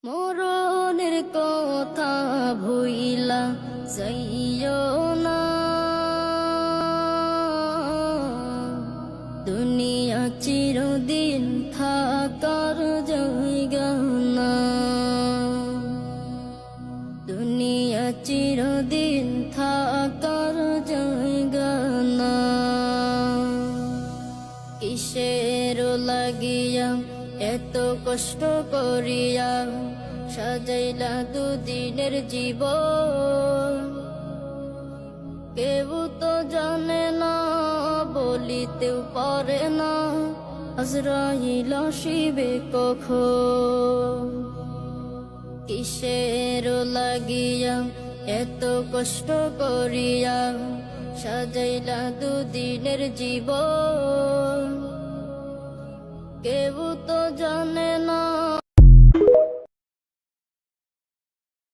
মরণের কথা ভুইলা যাইও না, দুনিয়া চিরদিন থাকার জায়গা না, দুনিয়া চিরদিন থাকার জায়গা না। কিসের লাগিয়া এত কষ্ট করিয়া সাজাইলা দুদিনের জীবন, কেউ তো জানে না বলিতেও পারে না আজরাইল আসিবে কখন। কিসের লাগিয়া এত কষ্ট করিয়া সাজাইলা দুদিনের জীবন, কেউ তো জানে না